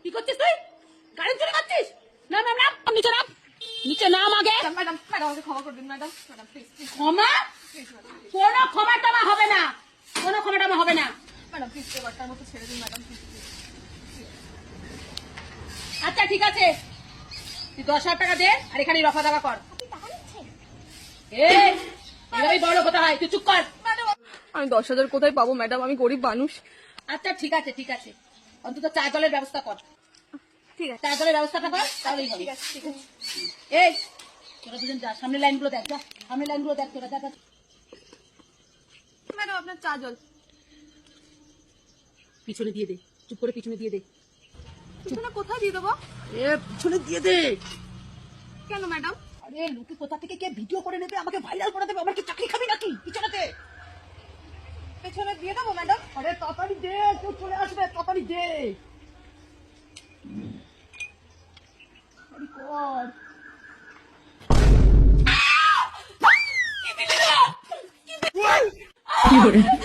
কি করছিস তুই? গাড়ি চুরি করছিস? নাম নাম নাম নিচে নাম, নিচে নাম আগে। ম্যাডাম ম্যাডাম আমাকে ক্ষমা করে দিন ম্যাডাম, ম্যাডাম প্লিজ প্লিজ ক্ষমা? কোনো ক্ষমা টমা হবে না, কোনো ক্ষমা টমা হবে না। ম্যাডাম প্লিজ এবারটার মতো ছেড়ে দিন ম্যাডাম প্লিজ প্লিজ। আচ্ছা ঠিক আছে, তুই 10,000 টাকা দে আর এখানে রফা দাবা কর। এই এভাবেই বড় কথা হয়, তুই চুপ কর। আমি 10,000 কোথায় পাবো ম্যাডাম, আমি গরিব মানুষ। আচ্ছা ঠিক আছে ঠিক আছে, অন্তত চা জলের ব্যবস্থা কর। ঠিক আছে চা জলের ব্যবস্থাটা কর, তাহলেই হবে। ঠিক আছে ঠিক আছে। এই তোরা দুজন যা, সামনে লাইনগুলো দেখ, যা সামনে লাইনগুলো দেখ তোরা, যা যা। ম্যাডাম আপনার চা জল। পিছনে দিয়ে দে, চুপ করে পিছনে দিয়ে দে। পিছনে কোথায় দিয়ে দেবো? পিছনে দিয়ে দে। কেন ম্যাডাম? আরে লোকে কোথা থেকে কে ভিডিও করে নেবে, আমাকে ভাইরাল করে দেবে, আমার কি চাকরি খাবি নাকি? পিছনে দে। পেছনে দিয়ে দেবো ম্যাডাম? আরে তাড়াতাড়ি দে, কেউ চলে আসবে, তাড়াতাড়ি দে। কর। কি দিলি রে? কি দিলি?